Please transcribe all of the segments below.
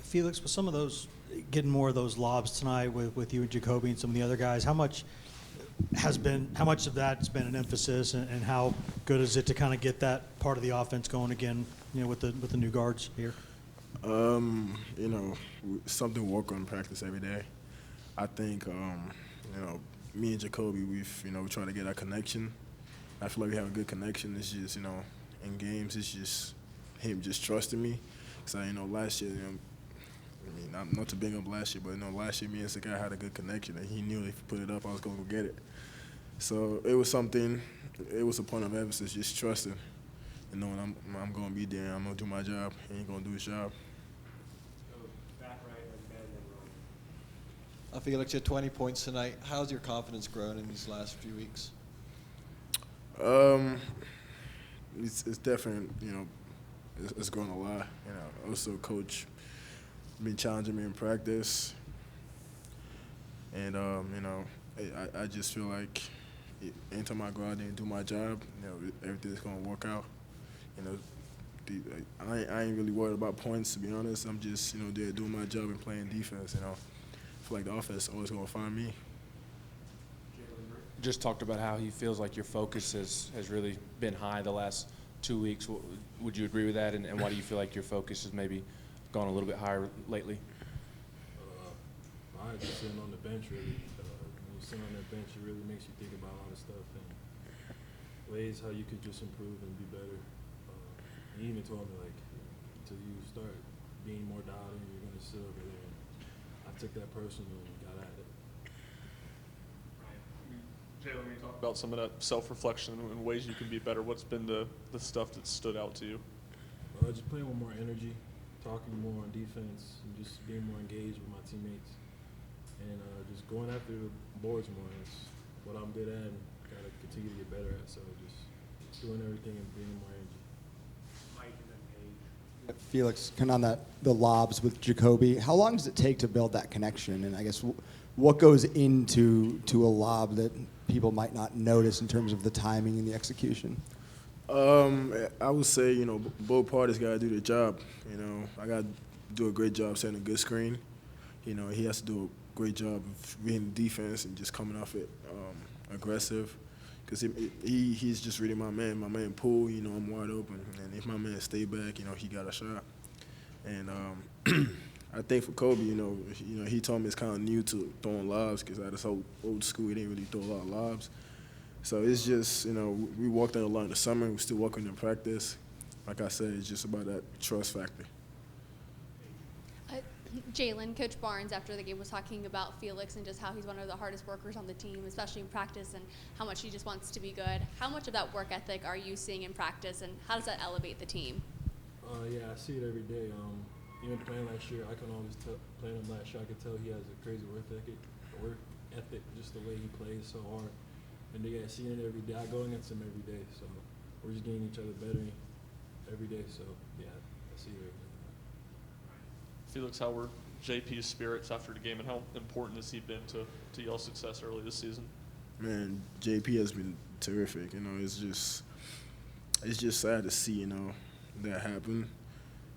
Felix, with some of those, getting more of those lobs tonight with you and Jacoby and some of the other guys, how much of that's been an emphasis, and how good is it to kind of get that part of the offense going again, with the new guards here? Something we work on in practice every day. I think, me and Jacoby, we try to get our connection. I feel like we have a good connection. It's just, in games, it's just him just trusting me. So, last year, not to bring up last year, but, last year me and Sakai had a good connection, and he knew if he put it up, I was going to go get it. So it was a point of emphasis, just trusting, and knowing I'm going to be there, I'm going to do my job, and he's going to do his job. Felix, you had 20 points tonight. How's your confidence grown in these last few weeks? It's definitely, it's grown a lot. Also, coach been challenging me in practice, and I just feel like anytime I go out there and do my job, everything's gonna work out. I ain't really worried about points, to be honest. I'm just there doing my job and playing defense. I feel like the offense is always gonna find me. Just talked about how he feels like your focus has really been high the last 2 weeks. Would you agree with that, and why do you feel like your focus has maybe gone a little bit higher lately? I just sitting on the bench, really. When you sit on that bench, it really makes you think about a lot of stuff and ways how you could just improve and be better. He even told me, until you start being more dialed in, you're going to sit over there. And I took that personally and got at it. Jaylen, when you talk about some of that self-reflection and ways you can be better, what's been the stuff that stood out to you? Just playing with more energy, talking more on defense, and just being more engaged with my teammates, and just going after the boards more. That's what I'm good at and got to continue to get better at. So just doing everything and bringing more energy. Felix, kind of on the lobs with Jacoby, how long does it take to build that connection? And I guess what goes into a lob that people might not notice in terms of the timing and the execution? I would say, both parties got to do their job. I got to do a great job setting a good screen. He has to do a great job of reading the defense and just coming off it aggressive. Because he's just reading my man Poole, I'm wide open. And if my man stay back, he got a shot. And I think for Kobe, he told me it's kind of new to throwing lobs because at his old school, he didn't really throw a lot of lobs. So it's just, we worked on it a lot in the summer. We're still working in practice. Like I said, it's just about that trust factor. Jaylen, Coach Barnes, after the game, was talking about Felix and just how he's one of the hardest workers on the team, especially in practice, and how much he just wants to be good. How much of that work ethic are you seeing in practice, and how does that elevate the team? Yeah, I see it every day. Even playing last year, I can always tell. Playing him last year, I could tell he has a crazy work ethic, just the way he plays so hard. And seeing it every day, I go against him every day. So we're just getting each other better every day. So yeah, I see it every day. Felix, how were JP's spirits after the game, and how important has he been to y'all's success early this season? Man, JP has been terrific. It's just sad to see that happen.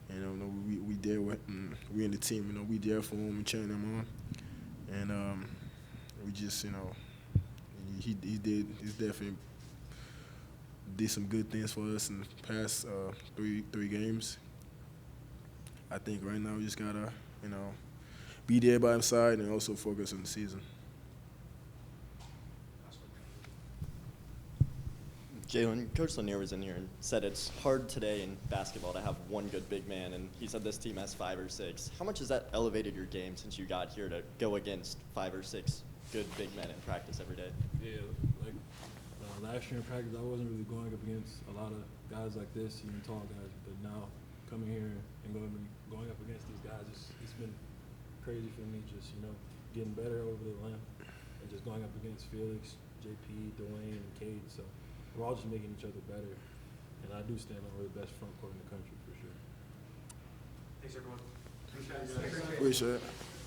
We there with we in the team. We there for him and cheering him on, and we just he definitely did some good things for us in the past three games. I think right now we just gotta, be there by his side and also focus on the season. Jaylen, Coach Lanier was in here and said it's hard today in basketball to have one good big man, and he said this team has 5 or 6. How much has that elevated your game since you got here to go against 5 or 6 good big men in practice every day? Yeah, last year in practice, I wasn't really going up against a lot of guys like this, even tall guys. But now coming here and going up against these guys, it's been crazy for me. Just getting better over the limb and just going up against Felix, JP, Dwayne, and Cade. So we're all just making each other better. And I do stand on the best front court in the country for sure. Thanks, everyone. Appreciate it.